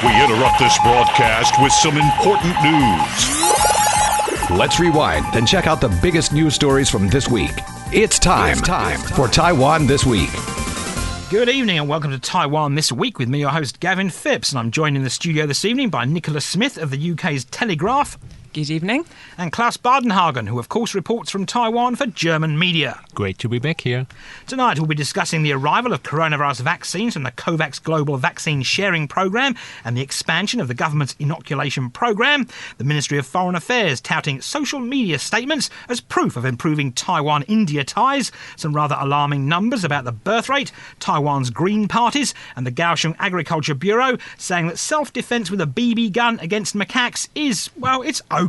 We interrupt this broadcast with some important news. Let's rewind and check out the biggest news stories from this week. It's time for Taiwan This Week. Good evening and welcome to Taiwan This Week with me, your host Gavin Phipps, and I'm joined in the studio this evening by Nicola Smith of the UK's Telegraph. Good evening. And Klaus Badenhagen, who of course reports from Taiwan for German media. Great to be back here. Tonight we'll be discussing the arrival of coronavirus vaccines from the COVAX Global Vaccine Sharing Programme and the expansion of the government's inoculation programme, the Ministry of Foreign Affairs touting social media statements as proof of improving Taiwan-India ties, some rather alarming numbers about the birth rate, Taiwan's Green parties, and the Kaohsiung Agriculture Bureau saying that self-defence with a BB gun against macaques is, well, it's okay.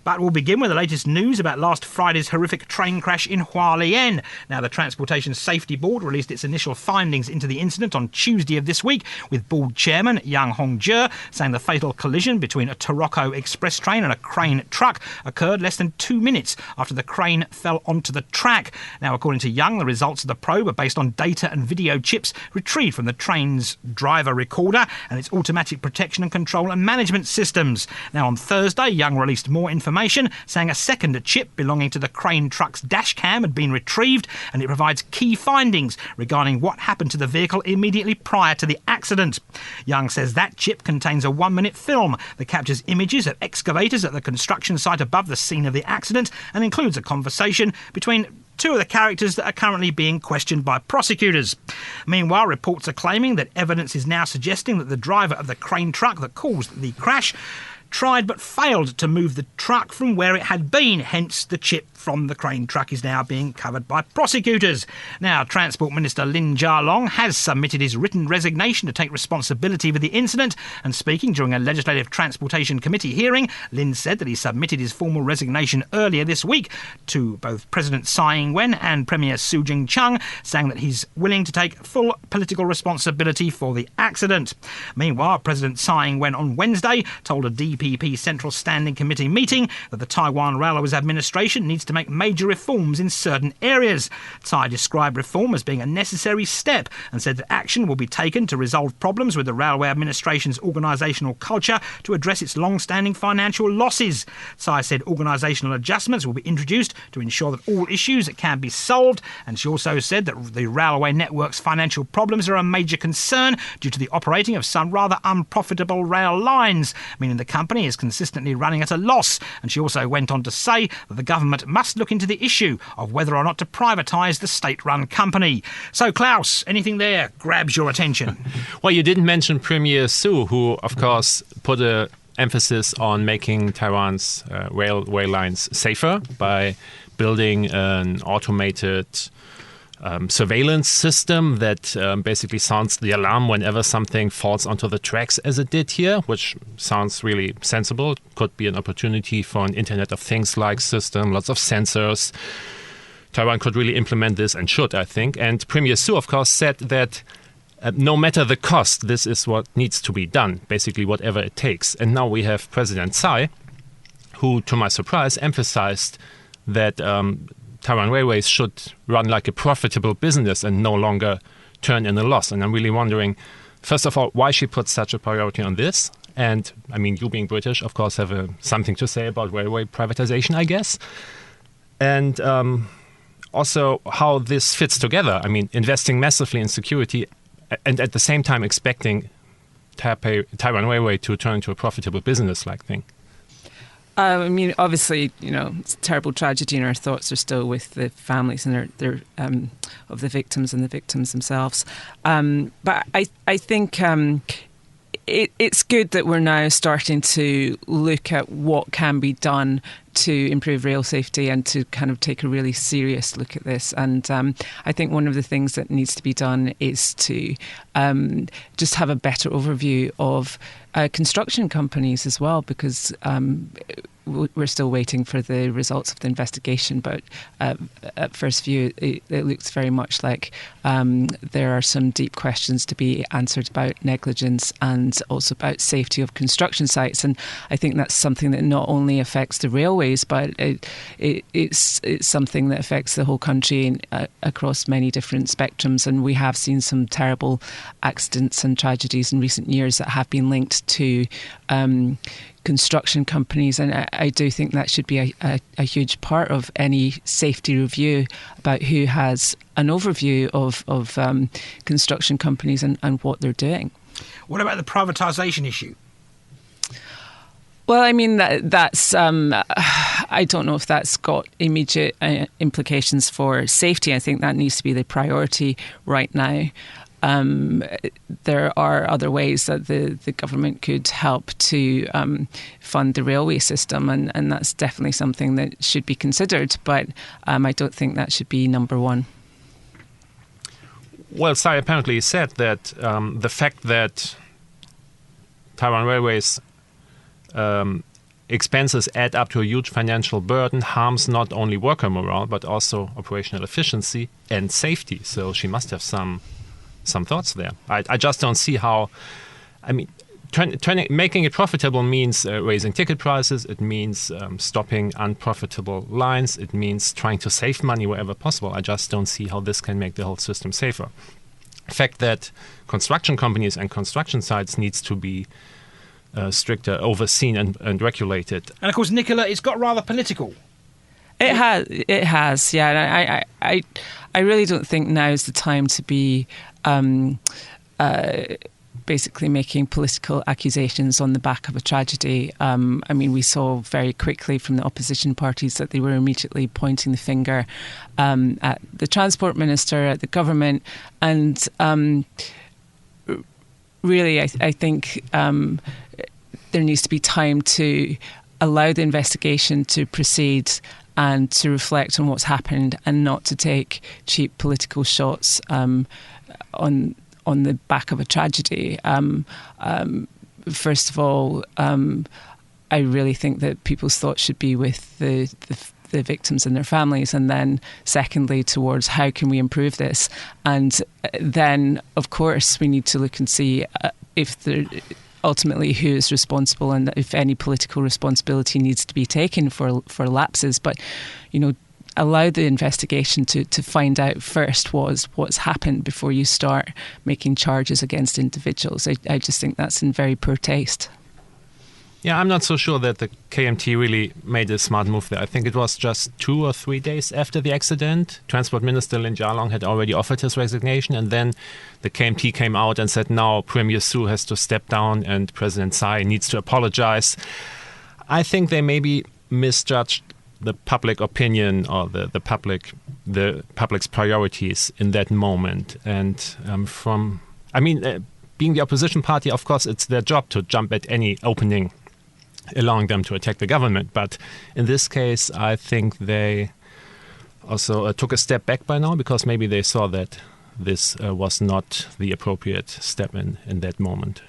But we'll begin with the latest news about last Friday's horrific train crash in Hualien. Now, the Transportation Safety Board released its initial findings into the incident on Tuesday of this week, with board chairman Yang Hongjie saying the fatal collision between a Taroko express train and a crane truck occurred less than 2 minutes after the crane fell onto the track. Now, according to Yang, the results of the probe are based on data and video chips retrieved from the train's driver recorder and its automatic protection and control and management systems. Now, on Thursday, Yang released more information, saying a second chip belonging to the crane truck's dash cam had been retrieved, and it provides key findings regarding what happened to the vehicle immediately prior to the accident. Yang says that chip contains a 1-minute film that captures images of excavators at the construction site above the scene of the accident and includes a conversation between two of the characters that are currently being questioned by prosecutors. Meanwhile, reports are claiming that evidence is now suggesting that the driver of the crane truck that caused the crash tried but failed to move the truck from where it had been, hence the chip from the crane truck is now being covered by prosecutors. Now, Transport Minister Lin Jialong has submitted his written resignation to take responsibility for the incident, and speaking during a Legislative Transportation Committee hearing, Lin said that he submitted his formal resignation earlier this week to both President Tsai Ing-wen and Premier Su Jing-chung, saying that he's willing to take full political responsibility for the accident. Meanwhile, President Tsai Ing-wen on Wednesday told a DPP Central Standing Committee meeting that the Taiwan Railways Administration needs to make major reforms in certain areas. Tsai described reform as being a necessary step and said that action will be taken to resolve problems with the Railway Administration's organisational culture to address its long-standing financial losses. Tsai said organisational adjustments will be introduced to ensure that all issues can be solved, and she also said that the railway network's financial problems are a major concern due to the operating of some rather unprofitable rail lines, meaning the company is consistently running at a loss. And she also went on to say that the government must look into the issue of whether or not to privatise the state-run company. So, Klaus, anything there grabs your attention? Well, you didn't mention Premier Su, who, of course, put an emphasis on making Taiwan's railway lines safer by building an automated surveillance system that basically sounds the alarm whenever something falls onto the tracks, as it did here, which sounds really sensible. Could be an opportunity for an Internet of Things-like system, lots of sensors. Taiwan could really implement this and should, I think. And Premier Su, of course, said that no matter the cost, this is what needs to be done, basically whatever it takes. And now we have President Tsai, who, to my surprise, emphasized that Taiwan Railways should run like a profitable business and no longer turn in a loss. And I'm really wondering, first of all, why she put such a priority on this. And, I mean, you being British, of course, have something to say about railway privatization, I guess. And also how this fits together. I mean, investing massively in security and at the same time expecting Taiwan Railway to turn into a profitable business-like thing. I mean, obviously, you know, it's a terrible tragedy, and our thoughts are still with the families and their of the victims and the victims themselves. But I think it's good that we're now starting to look at what can be done to improve rail safety and to kind of take a really serious look at this. And I think one of the things that needs to be done is to just have a better overview of construction companies as well, because we're still waiting for the results of the investigation. But at first view, it looks very much like there are some deep questions to be answered about negligence and also about safety of construction sites. And I think that's something that not only affects the railway railways, but it's something that affects the whole country across many different spectrums. And we have seen some terrible accidents and tragedies in recent years that have been linked to construction companies, and I do think that should be a huge part of any safety review about who has an overview of construction companies and what they're doing. What about the privatisation issue? Well, I mean, that's I don't know if that's got immediate implications for safety. I think that needs to be the priority right now. There are other ways that the government could help to fund the railway system, and that's definitely something that should be considered, but I don't think that should be number one. Well, Sai apparently said that the fact that Taiwan Railways expenses add up to a huge financial burden harms not only worker morale, but also operational efficiency and safety. So she must have some thoughts there. I just don't see how. I mean, making it profitable means raising ticket prices. It means stopping unprofitable lines. It means trying to save money wherever possible. I just don't see how this can make the whole system safer. The fact that construction companies and construction sites needs to be stricter overseen and regulated. And of course, Nicola, it's got rather political. It has, yeah. And I really don't think now is the time to be basically making political accusations on the back of a tragedy. I mean, we saw very quickly from the opposition parties that they were immediately pointing the finger at the transport minister, at the government, and really, I think there needs to be time to allow the investigation to proceed and to reflect on what's happened, and not to take cheap political shots on the back of a tragedy. First of all, I really think that people's thoughts should be with the victims and their families, and then secondly towards how can we improve this, and then of course we need to look and see if there ultimately who is responsible, and if any political responsibility needs to be taken for lapses. But, you know, allow the investigation to find out first what's happened before you start making charges against individuals. I just think that's in very poor taste. Yeah, I'm not so sure that the KMT really made a smart move there. I think it was just 2 or 3 days after the accident. Transport Minister Lin Jialong had already offered his resignation, and then the KMT came out and said, now Premier Su has to step down and President Tsai needs to apologize. I think they maybe misjudged the public opinion or the public's priorities in that moment. And being the opposition party, of course, it's their job to jump at any opening allowing them to attack the government. But in this case, I think they also took a step back by now, because maybe they saw that this was not the appropriate step in that moment.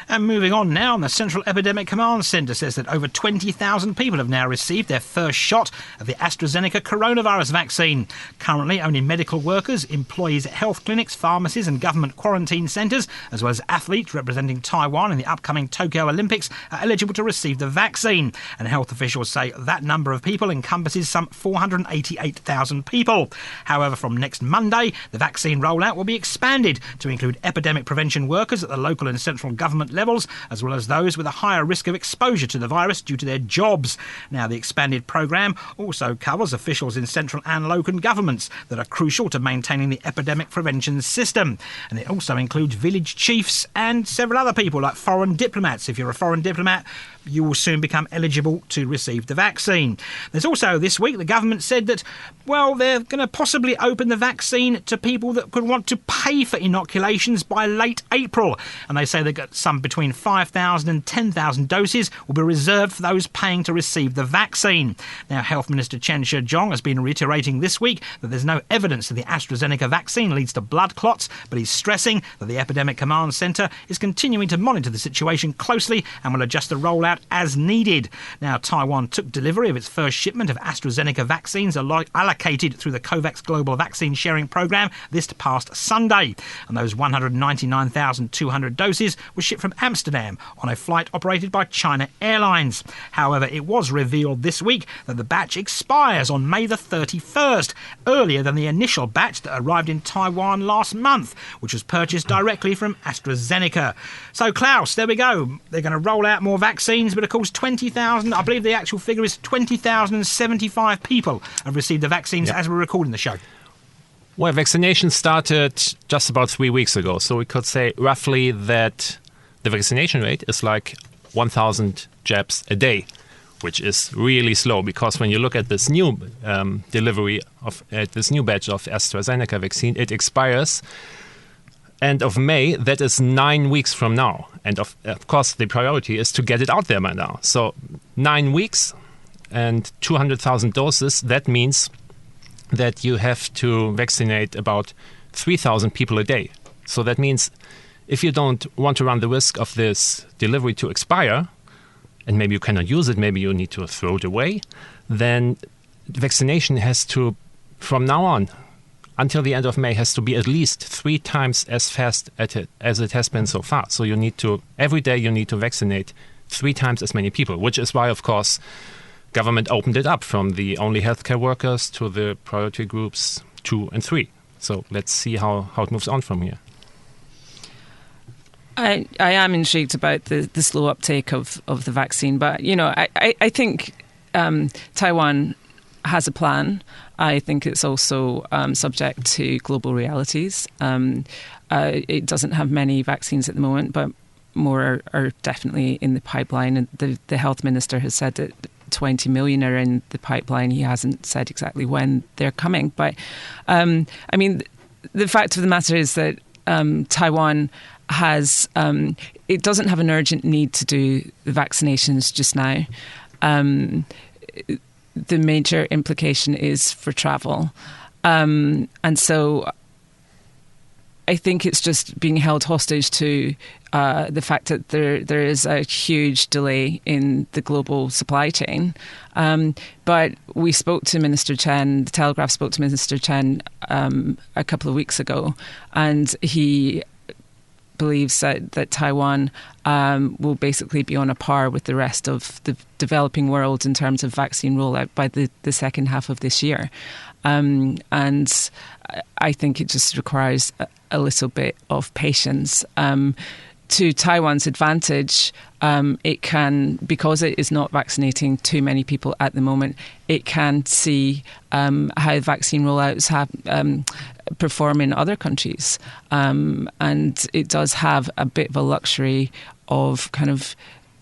And moving on now, the Central Epidemic Command Centre says that over 20,000 people have now received their first shot of the AstraZeneca coronavirus vaccine. Currently, only medical workers, employees at health clinics, pharmacies and government quarantine centres, as well as athletes representing Taiwan in the upcoming Tokyo Olympics, are eligible to receive the vaccine. And health officials say that number of people encompasses some 488,000 people. However, from next Monday, the vaccine rollout will be expanded to include epidemic prevention workers at the local and central government levels, as well as those with a higher risk of exposure to the virus due to their jobs. Now, the expanded programme also covers officials in central and local governments that are crucial to maintaining the epidemic prevention system. And it also includes village chiefs and several other people like foreign diplomats. If you're a foreign diplomat, you will soon become eligible to receive the vaccine. There's also, this week, the government said that, well, they're going to possibly open the vaccine to people that could want to pay for inoculations by late April. And they say they've got some between 5,000 and 10,000 doses will be reserved for those paying to receive the vaccine. Now, Health Minister Chen Shih-chung has been reiterating this week that there's no evidence that the AstraZeneca vaccine leads to blood clots, but he's stressing that the Epidemic Command Centre is continuing to monitor the situation closely and will adjust the rollout as needed. Now, Taiwan took delivery of its first shipment of AstraZeneca vaccines allocated through the COVAX Global Vaccine Sharing Programme this past Sunday. And those 199,200 doses were shipped from from Amsterdam on a flight operated by China Airlines. However, it was revealed this week that the batch expires on May the 31st, earlier than the initial batch that arrived in Taiwan last month, which was purchased directly from AstraZeneca. So, Klaus, there we go. They're going to roll out more vaccines, but of course 20,000, I believe the actual figure is 20,075 people have received the vaccines as we're recording the show. Well, vaccination started just about 3 weeks ago, so we could say roughly that the vaccination rate is like 1,000 jabs a day, which is really slow, because when you look at this new delivery of this new batch of AstraZeneca vaccine, it expires end of May. That is 9 weeks from now. And of course, the priority is to get it out there by now. So 9 weeks and 200,000 doses, that means that you have to vaccinate about 3,000 people a day. So that means if you don't want to run the risk of this delivery to expire, and maybe you cannot use it, maybe you need to throw it away, then vaccination has to, from now on, until the end of May, has to be at least 3 times as fast as it has been so far. So you need to, every day you need to vaccinate 3 times as many people, which is why, of course, government opened it up from the only healthcare workers to the priority groups 2 and 3. So let's see how it moves on from here. I am intrigued about the slow uptake of the vaccine, but I think Taiwan has a plan. I think it's also subject to global realities. It doesn't have many vaccines at the moment, but more are definitely in the pipeline. And the health minister has said that 20 million are in the pipeline. He hasn't said exactly when they're coming. But, the fact of the matter is that Taiwan has, it doesn't have an urgent need to do the vaccinations just now. The major implication is for travel. And so I think it's just being held hostage to the fact that there is a huge delay in the global supply chain. But we spoke to Minister Chen, the Telegraph spoke to Minister Chen a couple of weeks ago, and he believes that Taiwan will basically be on a par with the rest of the developing world in terms of vaccine rollout by the second half of this year. And I think it just requires a little bit of patience. To Taiwan's advantage, it can, because it is not vaccinating too many people at the moment, it can see how vaccine rollouts perform in other countries. And it does have a bit of a luxury of kind of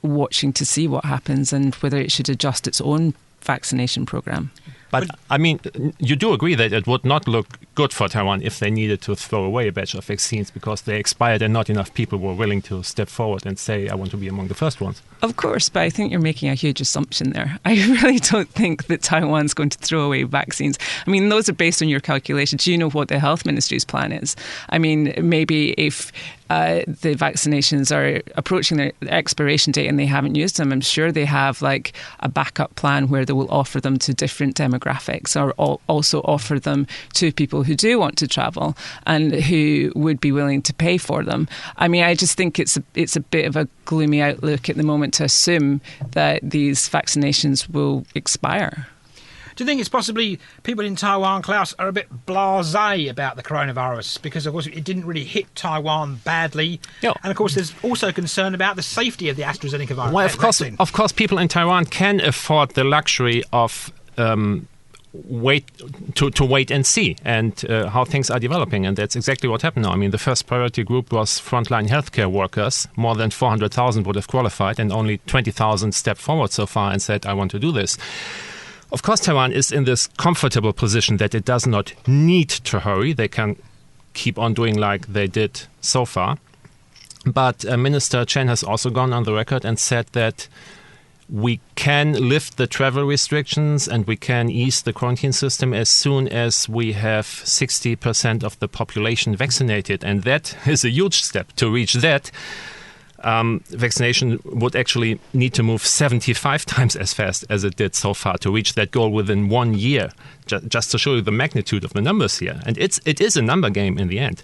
watching to see what happens and whether it should adjust its own vaccination program. But, I mean, you do agree that it would not look good for Taiwan if they needed to throw away a batch of vaccines because they expired and not enough people were willing to step forward and say, I want to be among the first ones. Of course, but I think you're making a huge assumption there. I really don't think that Taiwan's going to throw away vaccines. I mean, those are based on your calculations. You know what the health ministry's plan is. I mean, maybe if the vaccinations are approaching their expiration date and they haven't used them, I'm sure they have like a backup plan where they will offer them to different demographics or also offer them to people who do want to travel and who would be willing to pay for them. I mean, I just think it's a bit of a gloomy outlook at the moment to assume that these vaccinations will expire. Do you think it's possibly people in Taiwan, Klaus, are a bit blasé about the coronavirus because, of course, it didn't really hit Taiwan badly? Yeah. And, of course, there's also concern about the safety of the AstraZeneca virus. Well, of course, people in Taiwan can afford the luxury of wait and see and how things are developing, and that's exactly what happened now. I mean, the first priority group was frontline healthcare workers. More than 400,000 would have qualified, and only 20,000 stepped forward so far and said, I want to do this. Of course, Taiwan is in this comfortable position that it does not need to hurry. They can keep on doing like they did so far. But Minister Chen has also gone on the record and said that we can lift the travel restrictions and we can ease the quarantine system as soon as we have 60% of the population vaccinated. And that is a huge step. To reach that, vaccination would actually need to move 75 times as fast as it did so far to reach that goal within 1 year, just to show you the magnitude of the numbers here. And it is a number game in the end.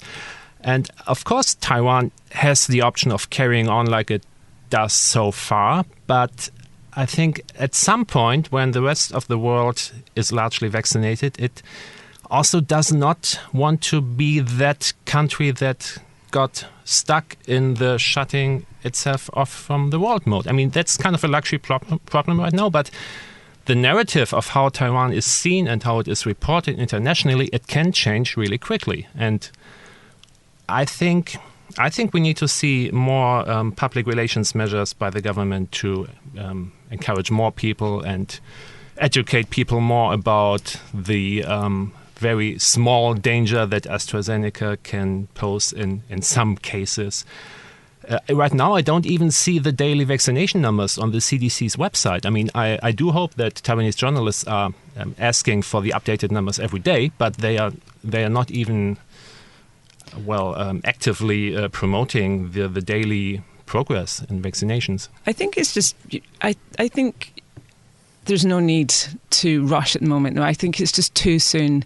And of course, Taiwan has the option of carrying on like it does so far. But I think at some point when the rest of the world is largely vaccinated, it also does not want to be that country that got stuck in the shutting itself off from the world mode. I mean, that's kind of a luxury problem right now, but the narrative of how Taiwan is seen and how it is reported internationally, it can change really quickly. And I think we need to see more public relations measures by the government to encourage more people and educate people more about the very small danger that AstraZeneca can pose in some cases. Right now, I don't even see the daily vaccination numbers on the CDC's website. I mean, I do hope that Taiwanese journalists are asking for the updated numbers every day, but they are not even actively promoting the daily progress in vaccinations. I think it's just I think there's no need to rush at the moment. No, I think it's just too soon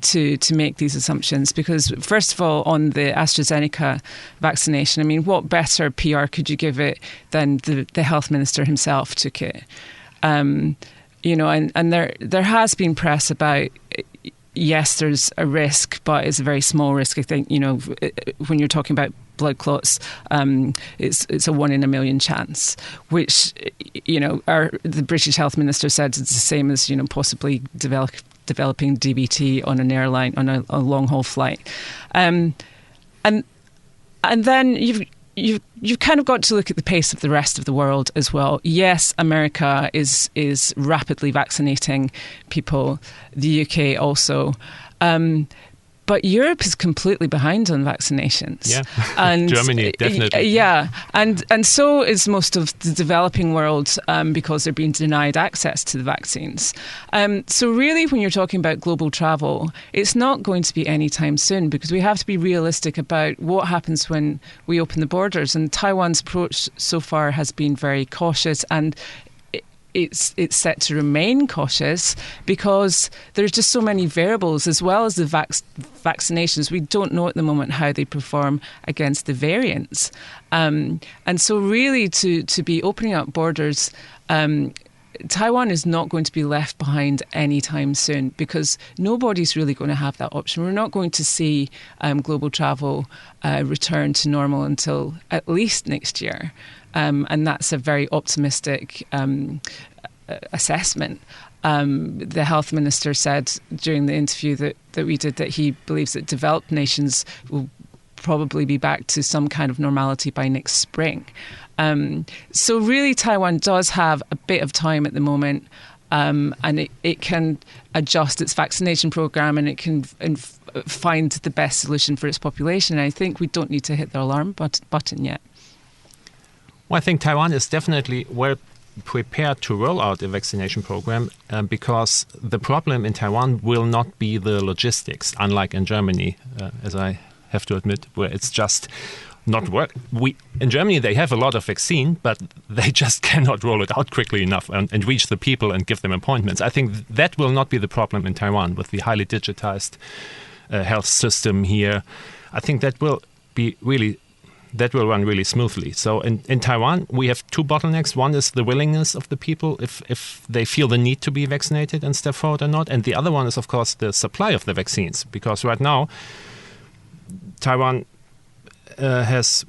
to make these assumptions because, first of all, on the AstraZeneca vaccination, I mean, what better PR could you give it than the health minister himself took it? And there has been press about, yes, there's a risk, but it's a very small risk. I think, when you're talking about blood clots, it's a 1 in a million chance, which, the British health minister said it's the same as, possibly developing DVT on an airline, on a long haul flight. And then you've kind of got to look at the pace of the rest of the world as well. Yes, America is rapidly vaccinating people, the UK also. But Europe is completely behind on vaccinations. Yeah, and Germany, definitely. Yeah, and so is most of the developing world because they're being denied access to the vaccines. So really, when you're talking about global travel, it's not going to be anytime soon because we have to be realistic about what happens when we open the borders. And Taiwan's approach so far has been very cautious, and it's set to remain cautious because there's just so many variables, as well as the vaccinations. We don't know at the moment how they perform against the variants. And so really to be opening up borders, Taiwan is not going to be left behind anytime soon because nobody's really going to have that option. We're not going to see global travel return to normal until at least next year. And that's a very optimistic assessment. The health minister said during the interview that we did that he believes that developed nations will probably be back to some kind of normality by next spring. So really Taiwan does have a bit of time at the moment, and it can adjust its vaccination program and it can find the best solution for its population. And I think we don't need to hit the alarm button yet. Well, I think Taiwan is definitely well prepared to roll out a vaccination program because the problem in Taiwan will not be the logistics, unlike in Germany, as I have to admit, where it's just not work. In Germany, they have a lot of vaccine, but they just cannot roll it out quickly enough and reach the people and give them appointments. I think that will not be the problem in Taiwan with the highly digitized health system here. I think that will run really smoothly. So in Taiwan, we have two bottlenecks. One is the willingness of the people, if they feel the need to be vaccinated and step forward or not. And the other one is, of course, the supply of the vaccines. Because right now, Taiwan has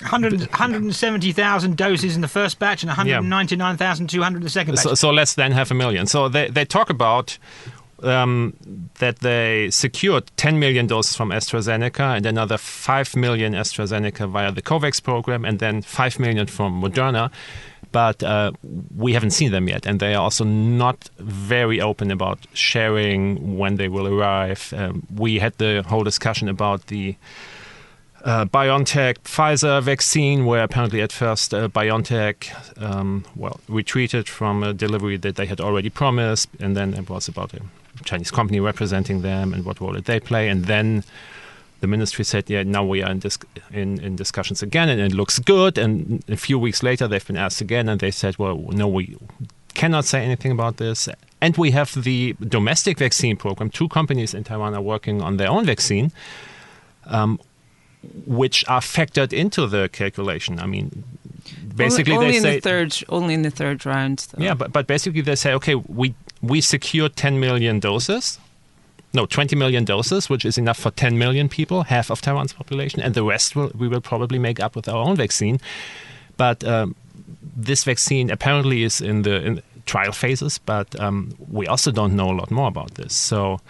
170,000 doses in the first batch and 199,200 in the second batch. So less than 500,000. So they talk about that they secured 10 million doses from AstraZeneca and another 5 million AstraZeneca via the COVAX program and then 5 million from Moderna. But we haven't seen them yet. And they are also not very open about sharing when they will arrive. We had the whole discussion about the BioNTech-Pfizer vaccine, where apparently at first BioNTech retreated from a delivery that they had already promised, and then it was about a Chinese company representing them and what role did they play, and then the ministry said, now we are in discussions again, and it looks good, and a few weeks later they've been asked again, and they said, well, no, we cannot say anything about this. And we have the domestic vaccine program. 2 companies in Taiwan are working on their own vaccine. which are factored into the calculation. I mean, basically only they say only in the third round. Though. Yeah, but basically they say, okay, we secured 10 million doses. No, 20 million doses, which is enough for 10 million people, half of Taiwan's population, and the rest we will probably make up with our own vaccine. But this vaccine apparently is in trial phases, but we also don't know a lot more about this. So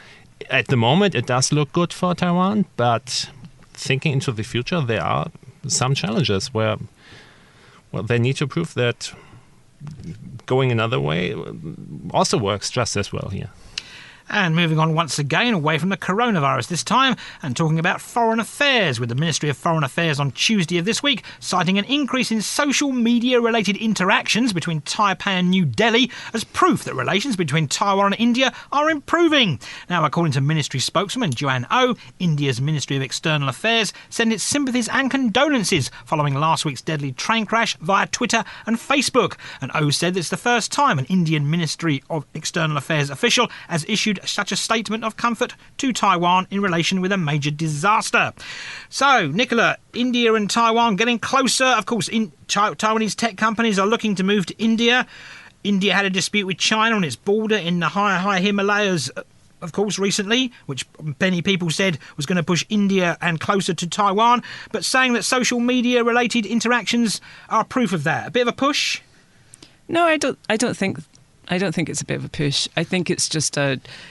at the moment, it does look good for Taiwan, but thinking into the future, there are some challenges where they need to prove that going another way also works just as well here. And moving on once again away from the coronavirus this time and talking about foreign affairs, with the Ministry of Foreign Affairs on Tuesday of this week citing an increase in social media-related interactions between Taipei and New Delhi as proof that relations between Taiwan and India are improving. Now, according to Ministry spokeswoman Joanne Oh, India's Ministry of External Affairs sent its sympathies and condolences following last week's deadly train crash via Twitter and Facebook. And Oh said it's the first time an Indian Ministry of External Affairs official has issued such a statement of comfort to Taiwan in relation with a major disaster. So, Nicola, India and Taiwan getting closer. Of course, Taiwanese tech companies are looking to move to India. India had a dispute with China on its border in the high Himalayas, of course, recently, which many people said was going to push India and closer to Taiwan, but saying that social media-related interactions are proof of that. A bit of a push? No, I don't think it's a bit of a push. I think it's just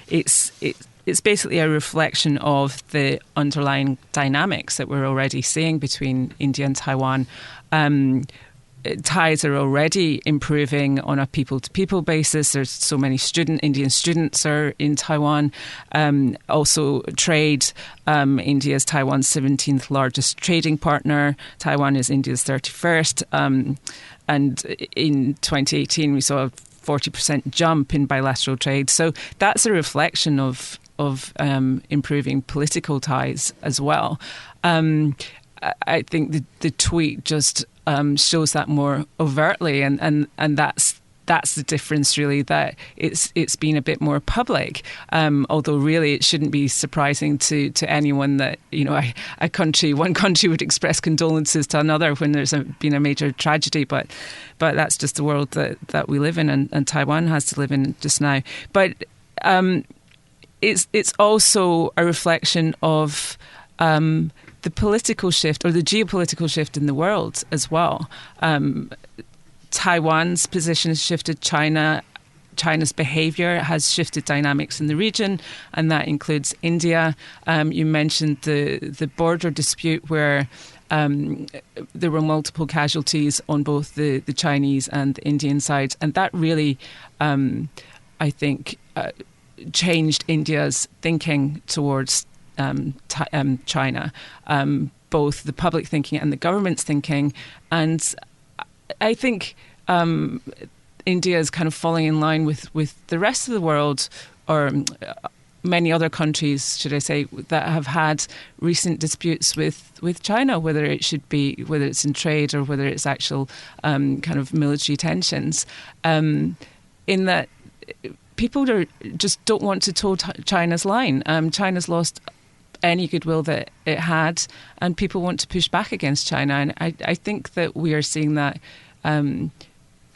it's basically a reflection of the underlying dynamics that we're already seeing between India and Taiwan. Ties are already improving on a people-to-people basis. There's so many Indian students are in Taiwan. Also trade. India is Taiwan's 17th largest trading partner. Taiwan is India's 31st. And in 2018, we saw a 40% jump in bilateral trade. So that's a reflection of improving political ties as well. I think the tweet just shows that more overtly, and that's the difference, really, that it's been a bit more public. Although really it shouldn't be surprising to anyone that, you know, one country would express condolences to another when there's been a major tragedy, but that's just the world that we live in, and Taiwan has to live in just now. But it's also a reflection of the political shift, or the geopolitical shift in the world as well. Taiwan's position has shifted. China's behaviour has shifted dynamics in the region, and that includes India. You mentioned the border dispute where there were multiple casualties on both the Chinese and the Indian sides, and that really, I think, changed India's thinking towards China, both the public thinking and the government's thinking. And I think India is kind of falling in line with the rest of the world, or many other countries, should I say, that have had recent disputes with China, whether it's in trade or whether it's actual kind of military tensions, in that people just don't want to toe China's line. China's lost any goodwill that it had, and people want to push back against China. And I think that we are seeing that in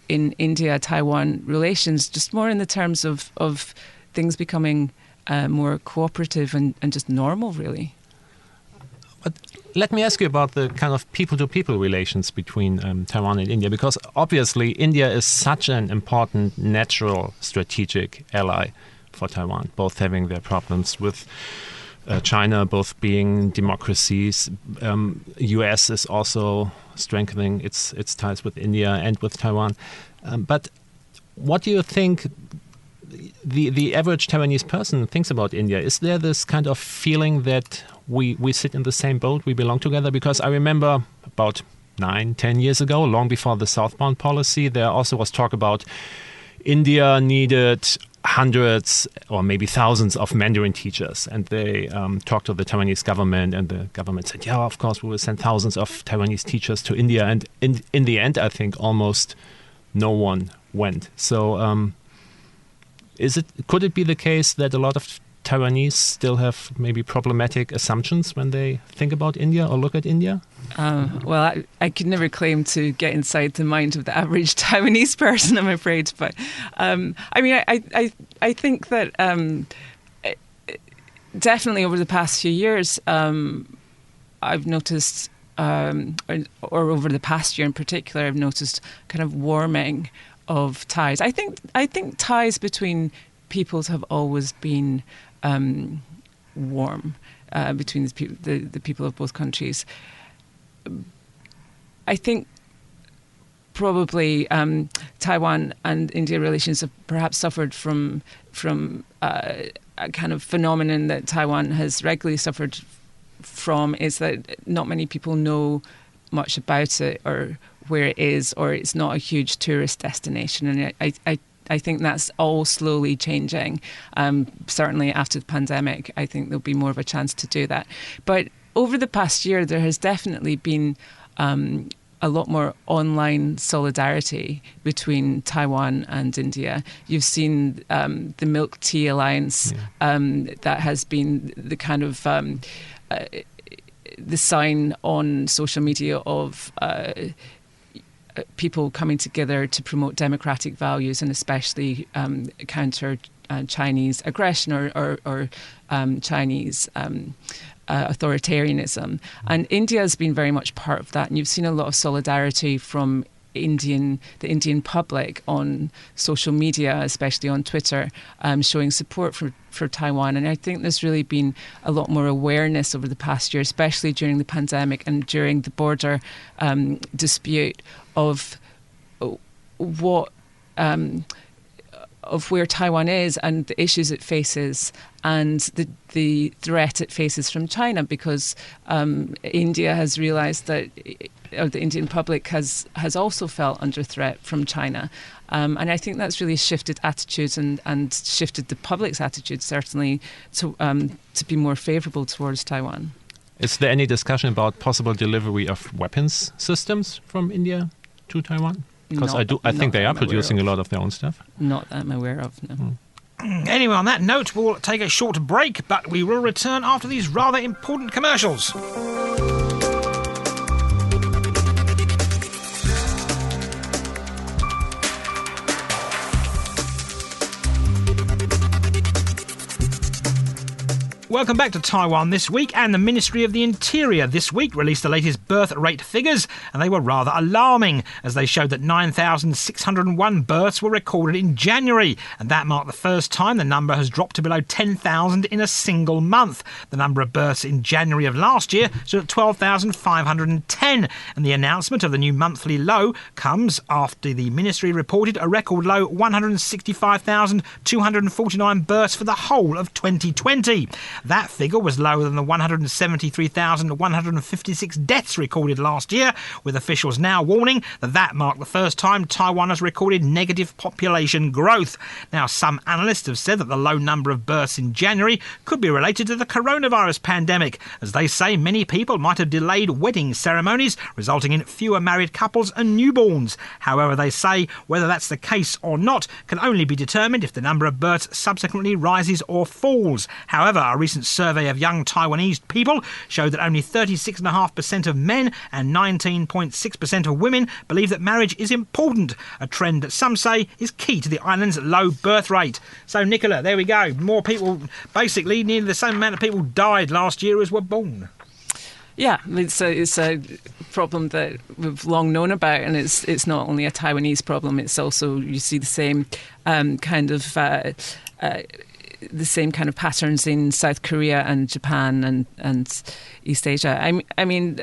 India-Taiwan relations, just more in the terms of things becoming more cooperative and just normal, really. But let me ask you about the kind of people-to-people relations between Taiwan and India, because obviously India is such an important natural strategic ally for Taiwan, both having their problems with China, both being democracies. US is also strengthening its ties with India and with Taiwan. But what do you think the average Taiwanese person thinks about India? Is there this kind of feeling that we sit in the same boat, we belong together? Because I remember about 9-10 years ago, long before the southbound policy, there also was talk about India needed hundreds or maybe thousands of Mandarin teachers, and they talked to the Taiwanese government, and the government said, yeah, of course we will send thousands of Taiwanese teachers to India, and in the end I think almost no one went. So could it be the case that a lot of Taiwanese still have maybe problematic assumptions when they think about India or look at India? Well, I could never claim to get inside the mind of the average Taiwanese person, I'm afraid. But I mean, I think that definitely over the past few years, I've noticed, or over the past year in particular, I've noticed kind of warming of ties. I think ties between peoples have always been warm between the people of both countries. I think probably Taiwan and India relations have perhaps suffered from a kind of phenomenon that Taiwan has regularly suffered from, is that not many people know much about it or where it is, or it's not a huge tourist destination. And I think that's all slowly changing. Certainly after the pandemic, I think there'll be more of a chance to do that. But over the past year, there has definitely been a lot more online solidarity between Taiwan and India. You've seen the Milk Tea Alliance that has been the kind of the sign on social media of people coming together to promote democratic values and especially counter Chinese aggression or Chinese authoritarianism. And India has been very much part of that. And you've seen a lot of solidarity from the Indian public on social media, especially on Twitter, showing support for Taiwan. And I think there's really been a lot more awareness over the past year, especially during the pandemic and during the border dispute of what of where Taiwan is and the issues it faces and the threat it faces from China, because India has realised that, or the Indian public has also felt under threat from China. And I think that's really shifted attitudes and shifted the public's attitude, certainly, to be more favourable towards Taiwan. Is there any discussion about possible delivery of weapons systems from India to Taiwan? Because I think they are producing a lot of their own stuff. Not that I'm aware of, no. Anyway, on that note, we'll take a short break, but we will return after these rather important commercials. Welcome back to Taiwan This Week, and the Ministry of the Interior this week released the latest birth rate figures, and they were rather alarming, as they showed that 9,601 births were recorded in January, and that marked the first time the number has dropped to below 10,000 in a single month. The number of births in January of last year stood at 12,510, and the announcement of the new monthly low comes after the Ministry reported a record low 165,249 births for the whole of 2020. That figure was lower than the 173,156 deaths recorded last year, with officials now warning that marked the first time Taiwan has recorded negative population growth. Now, some analysts have said that the low number of births in January could be related to the coronavirus pandemic, as they say many people might have delayed wedding ceremonies, resulting in fewer married couples and newborns. However, they say whether that's the case or not can only be determined if the number of births subsequently rises or falls. However, a recent survey of young Taiwanese people showed that only 36.5% of men and 19.6% of women believe that marriage is important, a trend that some say is key to the island's low birth rate. So, Nicola, there we go. More people, basically nearly the same amount of people died last year as were born. Yeah, it's a problem that we've long known about, and it's not only a Taiwanese problem. It's also, you see the same kind of patterns in South Korea and Japan and East Asia. I mean,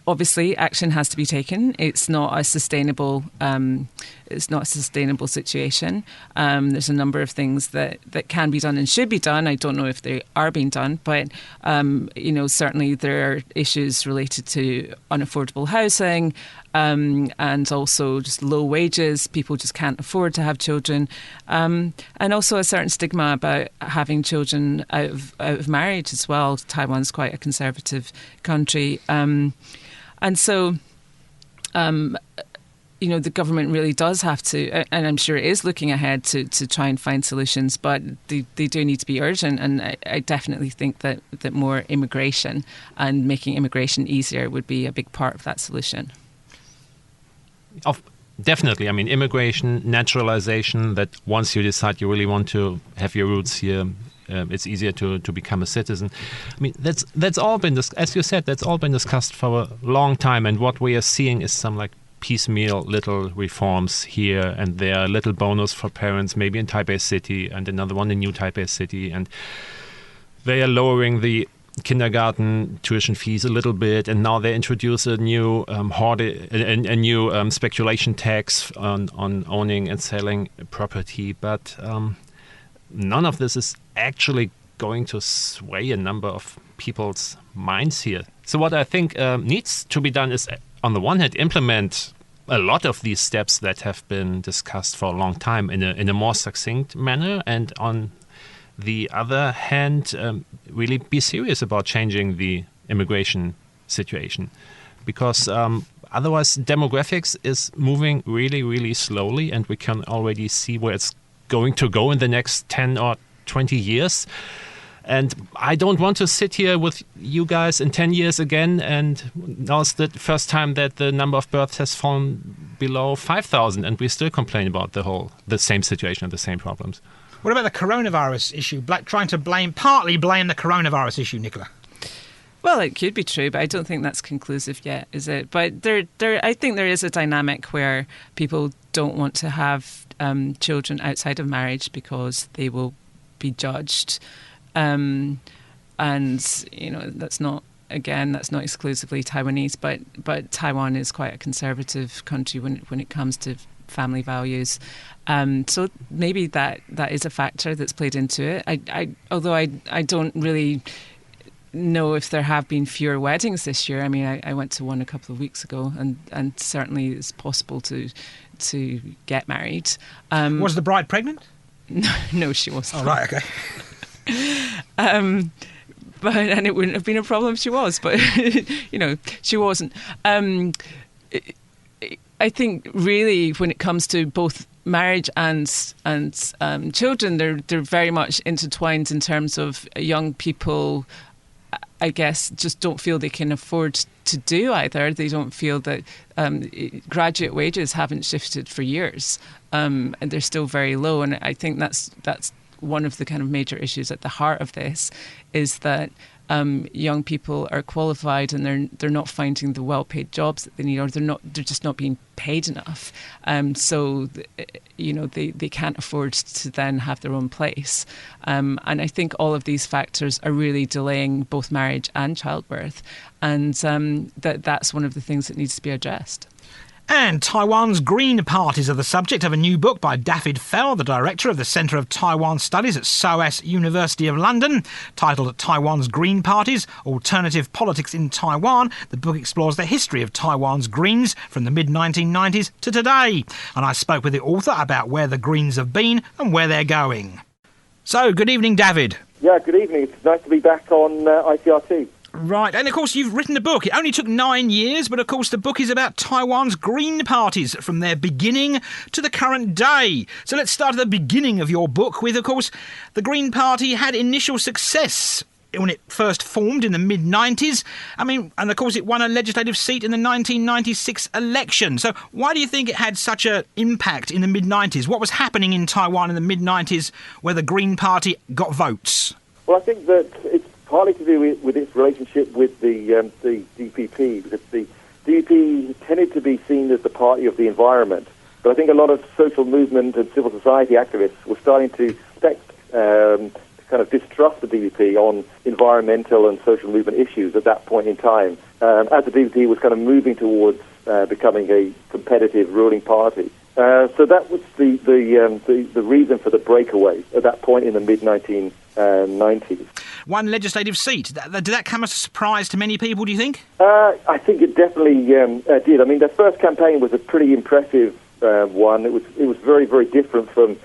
obviously, action has to be taken. It's not a sustainable. It's not a sustainable situation. There's a number of things that can be done and should be done. I don't know if they are being done, but certainly there are issues related to unaffordable housing, and also just low wages. People just can't afford to have children, and also a certain stigma about having children out of marriage as well. Taiwan's quite a conservative country, and so. the government really does have to, and I'm sure it is looking ahead to try and find solutions, but they do need to be urgent. And I definitely think that more immigration and making immigration easier would be a big part of that solution. Definitely. I mean, immigration, naturalization, that once you decide you really want to have your roots here, it's easier to become a citizen. I mean, that's all been, as you said, that's all been discussed for a long time. And what we are seeing is some like piecemeal little reforms here and there, a little bonus for parents, maybe in Taipei City and another one in New Taipei City. And they are lowering the kindergarten tuition fees a little bit, and now they introduce a new speculation tax on owning and selling property. But none of this is actually going to sway a number of people's minds here. So what I think needs to be done is, on the one hand, implement a lot of these steps that have been discussed for a long time in a more succinct manner, and on the other hand, really be serious about changing the immigration situation, because otherwise demographics is moving really, really slowly, and we can already see where it's going to go in the next 10 or 20 years. And I don't want to sit here with you guys in 10 years again, and now it's the first time that the number of births has fallen below 5,000, and we still complain about the same situation and the same problems. What about the coronavirus issue? Trying to partly blame the coronavirus issue, Nicola? Well, it could be true, but I don't think that's conclusive yet, is it? But I think there is a dynamic where people don't want to have children outside of marriage because they will be judged. And that's not exclusively Taiwanese, but Taiwan is quite a conservative country when it comes to family values. So maybe that is a factor that's played into it. Although I don't really know if there have been fewer weddings this year. I mean, I went to one a couple of weeks ago, and certainly it's possible to get married. Was the bride pregnant? No, she wasn't. Oh, right, okay. And it wouldn't have been a problem if she was, but she wasn't. I think really when it comes to both marriage and children, they're very much intertwined in terms of young people, I guess, just don't feel they can afford to do either. They don't feel that graduate wages haven't shifted for years, and they're still very low. And I think that's one of the kind of major issues at the heart of this, is that young people are qualified and they're not finding the well-paid jobs that they need, or they're just not being paid enough. So they can't afford to then have their own place. And I think all of these factors are really delaying both marriage and childbirth, and that's one of the things that needs to be addressed. And Taiwan's Green Parties are the subject of a new book by David Fell, the director of the Centre of Taiwan Studies at SOAS University of London. Titled Taiwan's Green Parties, Alternative Politics in Taiwan, the book explores the history of Taiwan's Greens from the mid-1990s to today. And I spoke with the author about where the Greens have been and where they're going. So, good evening, David. Yeah, good evening. It's nice to be back on ICRT. Right, and of course you've written a book. It only took 9 years, but of course the book is about Taiwan's Green Parties from their beginning to the current day. So let's start at the beginning of your book with, of course, the Green Party had initial success when it first formed in the mid-90s. I mean, and of course it won a legislative seat in the 1996 election. So why do you think it had such an impact in the mid-90s? What was happening in Taiwan in the mid-90s where the Green Party got votes? Well, I think that it's partly to do with its relationship with the DPP, because the DPP tended to be seen as the party of the environment. But I think a lot of social movement and civil society activists were starting to kind of distrust the DPP on environmental and social movement issues at that point in time, as the DPP was kind of moving towards becoming a competitive ruling party. So that was the reason for the breakaway at that point in the mid-1990s. One legislative seat. Did that come as a surprise to many people, do you think? I think it definitely did. I mean, their first campaign was a pretty impressive one. It was very, very different from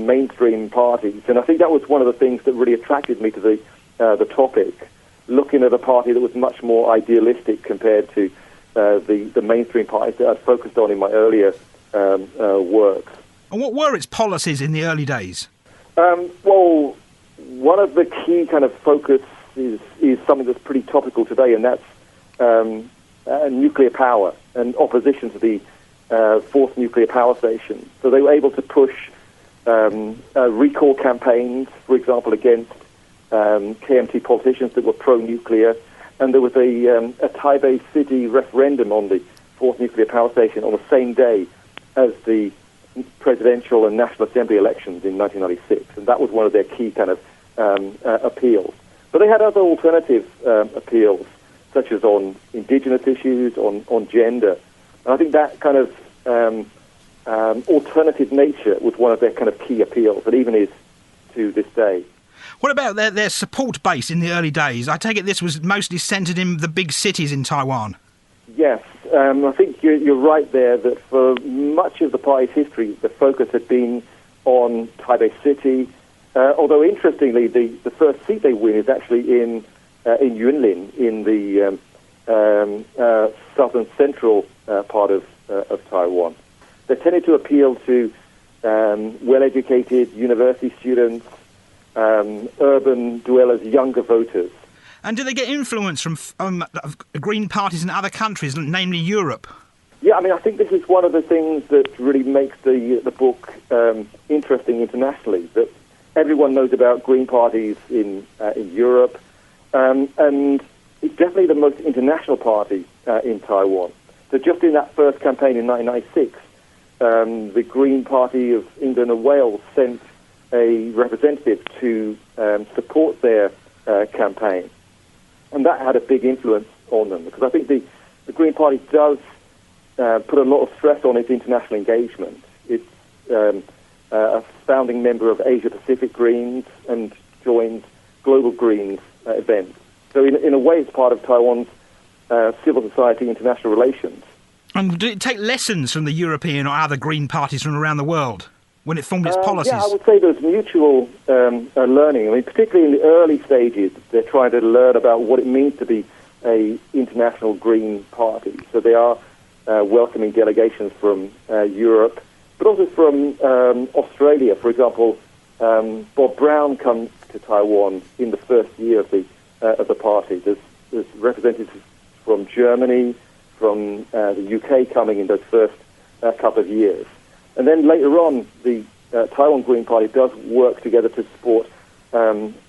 mainstream parties, and I think that was one of the things that really attracted me to the topic, looking at a party that was much more idealistic compared to the mainstream parties that I'd focused on in my earlier works. And what were its policies in the early days? Well, one of the key kind of focus is something that's pretty topical today, and that's nuclear power and opposition to the fourth nuclear power station. So they were able to push recall campaigns, for example, against KMT politicians that were pro-nuclear, and there was a Taipei City referendum on the fourth nuclear power station on the same day as the presidential and National Assembly elections in 1996, and that was one of their key kind of appeals. But they had other alternative appeals, such as on indigenous issues, on gender. And I think that kind of alternative nature was one of their kind of key appeals, and even is to this day. What about their support base in the early days? I take it this was mostly centred in the big cities in Taiwan. Yes, I think you're right there that for much of the party's history, the focus had been on Taipei City, although interestingly, the first seat they win is actually in Yunlin, in the southern central part of Taiwan. They tended to appeal to well-educated university students, urban dwellers, younger voters. And do they get influence from Green parties in other countries, namely Europe? Yeah, I mean, I think this is one of the things that really makes the book interesting internationally, that everyone knows about Green parties in Europe, and it's definitely the most international party in Taiwan. So just in that first campaign in 1996, the Green Party of England and Wales sent a representative to support their campaign. And that had a big influence on them, because I think the Green Party does put a lot of stress on its international engagement. It's a founding member of Asia-Pacific Greens and joins Global Greens events. So in a way, it's part of Taiwan's civil society international relations. And did it take lessons from the European or other Green parties from around the world when it formed its policies? Yeah, I would say there's mutual learning. I mean, particularly in the early stages, they're trying to learn about what it means to be a international Green party. So they are welcoming delegations from Europe, but also from Australia. For example, Bob Brown comes to Taiwan in the first year of the party. There's representatives from Germany, from the UK coming in those first couple of years. And then later on, the Taiwan Green Party does work together to support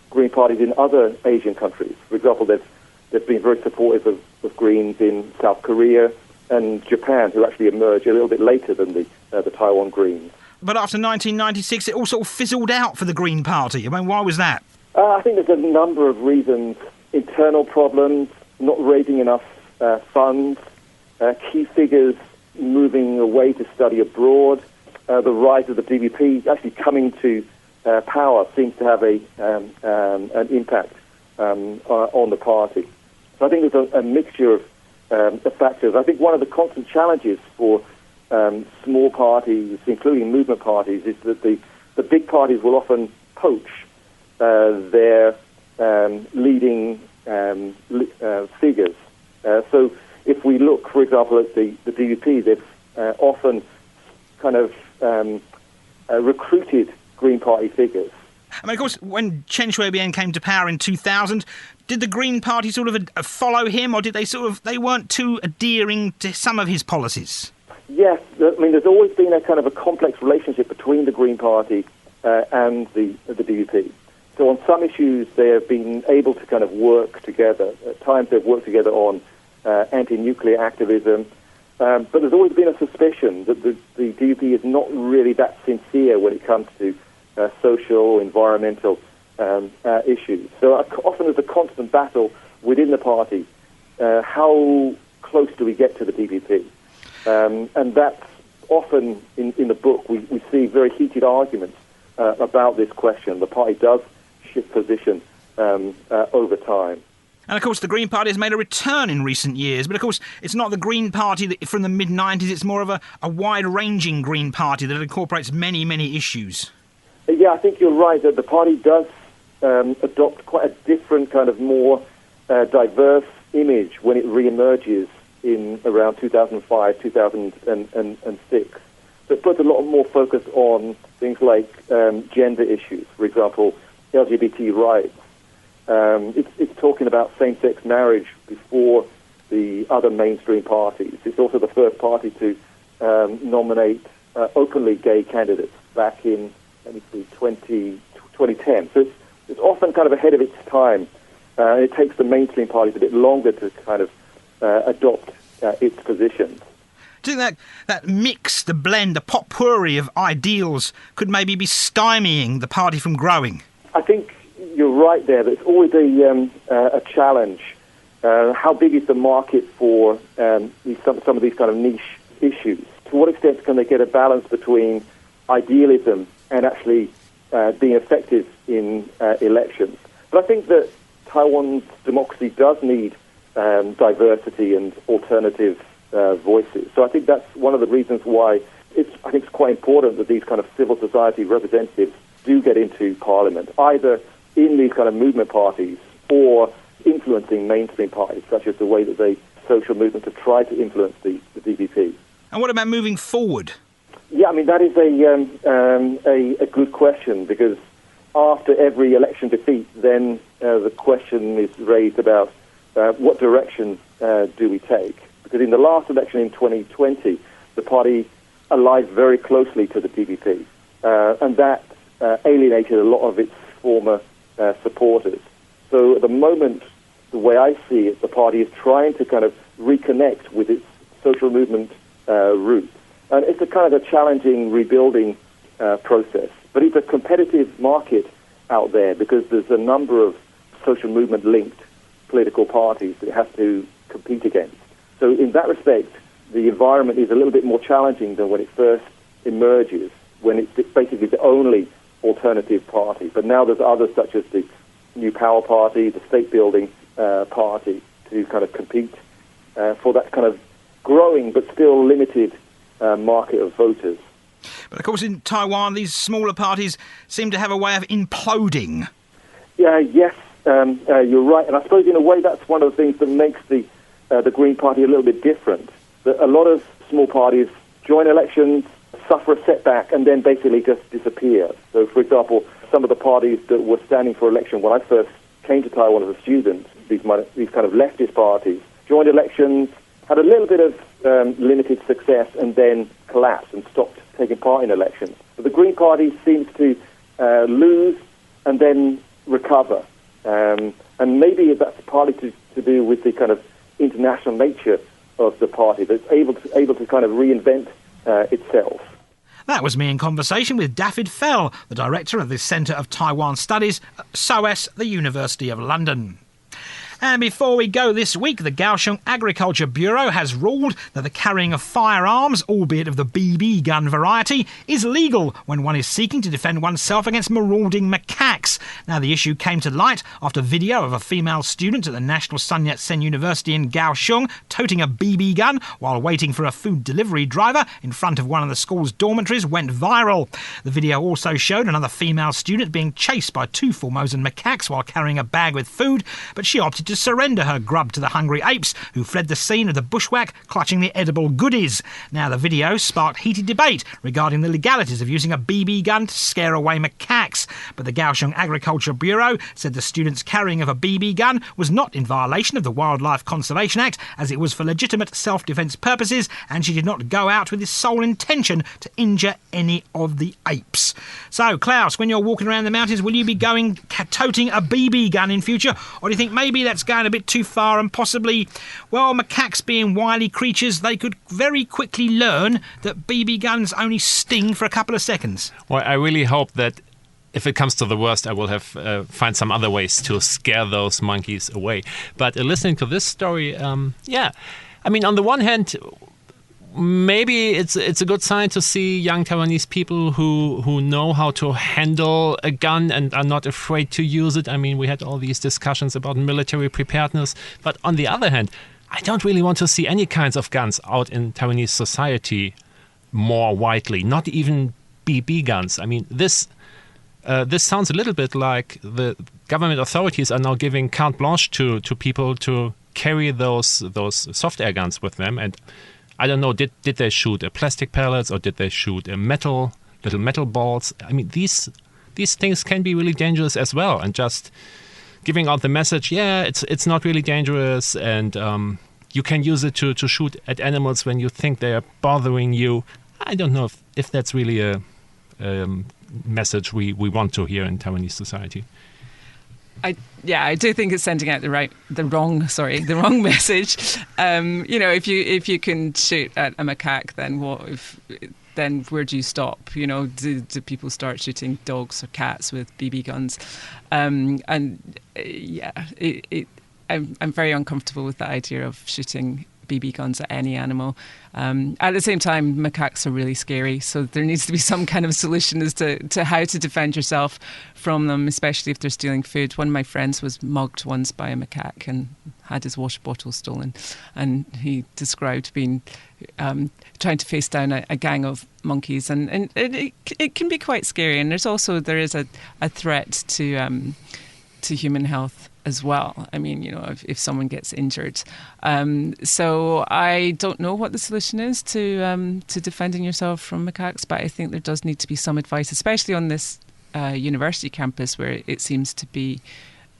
Green parties in other Asian countries. For example, they've been very supportive of Greens in South Korea and Japan, who actually emerged a little bit later than the Taiwan Greens. But after 1996, it all sort of fizzled out for the Green Party. I mean, why was that? I think there's a number of reasons. Internal problems, not raising enough funds, key figures moving away to study abroad, the rise of the DVP actually coming to power seems to have an impact on the party. So I think there's a mixture of factors. I think one of the constant challenges for small parties, including movement parties, is that the big parties will often poach their leading figures. So if we look, for example, at the DVP, they've often kind of recruited Green Party figures. I mean, of course, when Chen Shui-bian came to power in 2000, did the Green Party sort of follow him, or did they weren't too adhering to some of his policies? Yes, I mean, there's always been a kind of a complex relationship between the Green Party and the DVP. So on some issues, they have been able to kind of work together. At times, they've worked together on anti-nuclear activism. But there's always been a suspicion that the DUP is not really that sincere when it comes to social, environmental issues. So often there's a constant battle within the party. How close do we get to the DPP? And that's often, in the book, we see very heated arguments about this question. The party does shift position over time. And, of course, the Green Party has made a return in recent years. But, of course, it's not the Green Party from the mid-90s. It's more of a wide-ranging Green Party that incorporates many, many issues. Yeah, I think you're right that the party does adopt quite a different kind of more diverse image when it re-emerges in around 2005, 2006. So it puts a lot more focus on things like gender issues, for example, LGBT rights. It's talking about same-sex marriage before the other mainstream parties. It's also the first party to nominate openly gay candidates back in, 2010. So it's often kind of ahead of its time. It takes the mainstream parties a bit longer to kind of adopt its positions. Do you think that mix, the blend, the potpourri of ideals could maybe be stymieing the party from growing? I think you're right there. That it's always a challenge. How big is the market for some of these kind of niche issues? To what extent can they get a balance between idealism and actually being effective in elections? But I think that Taiwan's democracy does need diversity and alternative voices. So I think that's one of the reasons why I think it's quite important that these kind of civil society representatives do get into Parliament, either in these kind of movement parties or influencing mainstream parties, such as the way that the social movements have tried to influence the DPP. And what about moving forward? Yeah, I mean, that is a good question, because after every election defeat, then the question is raised about what direction do we take? Because in the last election in 2020, the party allied very closely to the DPP, and that alienated a lot of its former supporters. So at the moment, the way I see it, the party is trying to kind of reconnect with its social movement roots. And it's a kind of a challenging rebuilding process. But it's a competitive market out there, because there's a number of social movement-linked political parties that it has to compete against. So in that respect, the environment is a little bit more challenging than when it first emerges, when it's basically the only alternative party. But now there's others, such as the New Power Party, the state-building party, to kind of compete for that kind of growing but still limited market of voters. But of course, in Taiwan, these smaller parties seem to have a way of imploding. Yes, you're right. And I suppose in a way that's one of the things that makes the Green Party a little bit different. That a lot of small parties join elections, suffer a setback, and then basically just disappear. So, for example, some of the parties that were standing for election when I first came to Taiwan as a student, these kind of leftist parties, joined elections, had a little bit of limited success, and then collapsed and stopped taking part in elections. But the Green Party seems to lose and then recover. And maybe that's partly to do with the kind of international nature of the party, that's able to kind of reinvent itself. That was me in conversation with David Fell, the director of the Centre of Taiwan Studies at SOAS, the University of London. And before we go this week, the Kaohsiung Agriculture Bureau has ruled that the carrying of firearms, albeit of the BB gun variety, is legal when one is seeking to defend oneself against marauding macaques. Now, the issue came to light after video of a female student at the National Sun Yat-sen University in Kaohsiung toting a BB gun while waiting for a food delivery driver in front of one of the school's dormitories went viral. The video also showed another female student being chased by two Formosan macaques while carrying a bag with food, but she opted to surrender her grub to the hungry apes, who fled the scene of the bushwhack clutching the edible goodies. Now, the video sparked heated debate regarding the legalities of using a BB gun to scare away macaques, but the Kaohsiung Agriculture Bureau said the student's carrying of a BB gun was not in violation of the Wildlife Conservation Act, as it was for legitimate self-defence purposes, and she did not go out with the sole intention to injure any of the apes. So, Klaus, when you're walking around the mountains, will you be toting a BB gun in future, or do you think maybe that's going a bit too far, and possibly, well, macaques being wily creatures, they could very quickly learn that BB guns only sting for a couple of seconds? Well, I really hope that if it comes to the worst, I will have find some other ways to scare those monkeys away. But listening to this story, I mean, on the one hand, maybe it's a good sign to see young Taiwanese people who know how to handle a gun and are not afraid to use it. I mean, we had all these discussions about military preparedness. But on the other hand, I don't really want to see any kinds of guns out in Taiwanese society more widely, not even BB guns. I mean, this sounds a little bit like the government authorities are now giving carte blanche to people to carry those soft air guns with them. And I don't know, did they shoot plastic pellets or did they shoot little metal balls? I mean, these things can be really dangerous as well. And just giving out the message, it's not really dangerous, and you can use it to shoot at animals when you think they are bothering you. I don't know if that's really a message we want to hear in Taiwanese society. I do think it's sending out the wrong message. If you can shoot at a macaque, then where do you stop? Do people start shooting dogs or cats with BB guns? I'm very uncomfortable with the idea of shooting BB guns at any animal. At the same time, macaques are really scary, so there needs to be some kind of solution as to how to defend yourself from them, especially if they're stealing food. One of my friends was mugged once by a macaque and had his water bottle stolen, and he described being trying to face down a gang of monkeys, and it can be quite scary. And there is a threat to human health as well. I mean, if someone gets injured. So I don't know what the solution is to defending yourself from macaques, but I think there does need to be some advice, especially on this university campus where it seems to be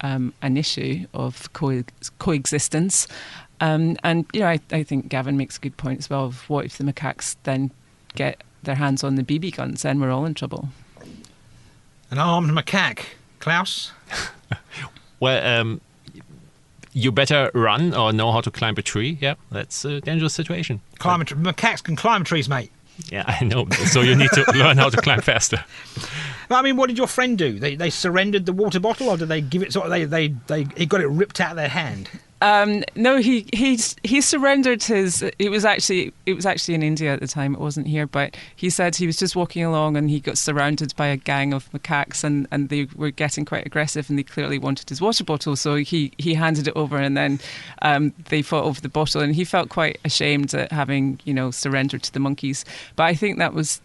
an issue of coexistence. And I think Gavin makes a good point as well of what if the macaques then get their hands on the BB guns, then we're all in trouble. An armed macaque. Klaus? Well, you better run or know how to climb a tree. Yeah, that's a dangerous situation. Macaques can climb trees, mate. Yeah, I know. So you need to learn how to climb faster. I mean, what did your friend do? They surrendered the water bottle, or did they give it? He got it ripped out of their hand. No, he surrendered his. It was actually in India at the time. It wasn't here, but he said he was just walking along and he got surrounded by a gang of macaques, and they were getting quite aggressive, and they clearly wanted his water bottle. So he handed it over, and then they fought over the bottle, and he felt quite ashamed at having surrendered to the monkeys. But I think that was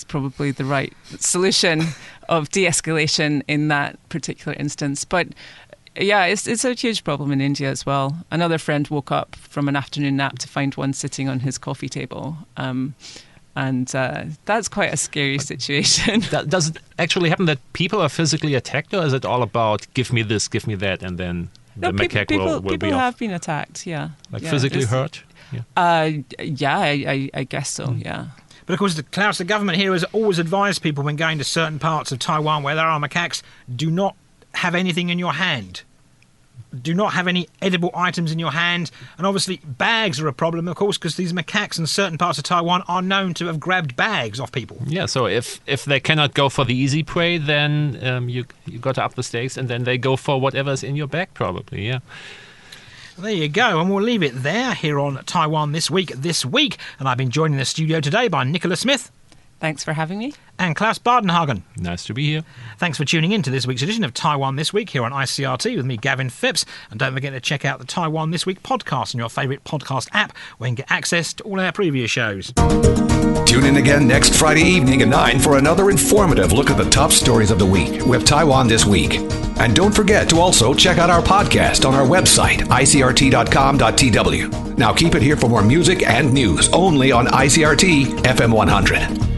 probably the right solution of de-escalation in that particular instance. But yeah, it's a huge problem in India as well. Another friend woke up from an afternoon nap to find one sitting on his coffee table. And that's quite a scary situation. Does it actually happen that people are physically attacked, or is it all about give me this, give me that, and then the macaque will be off? People have been attacked, yeah. Physically hurt? I guess so, yeah. But of course, Klaus, the government here has always advised people when going to certain parts of Taiwan where there are macaques, do not have anything in your hand. Do not have any edible items in your hand. And obviously bags are a problem, of course, because these macaques in certain parts of Taiwan are known to have grabbed bags off people. Yeah, so if they cannot go for the easy prey, then you got to up the stakes, and then they go for whatever's in your bag, probably, yeah. There you go, and we'll leave it there here on Taiwan This Week. And I've been joined in the studio today by Nicola Smith. Thanks for having me. And Klaus Badenhagen. Nice to be here. Thanks for tuning in to this week's edition of Taiwan This Week here on ICRT with me, Gavin Phipps. And don't forget to check out the Taiwan This Week podcast on your favourite podcast app, where you can get access to all our previous shows. Tune in again next Friday evening at 9 for another informative look at the top stories of the week with Taiwan This Week. And don't forget to also check out our podcast on our website, icrt.com.tw. Now keep it here for more music and news only on ICRT FM 100.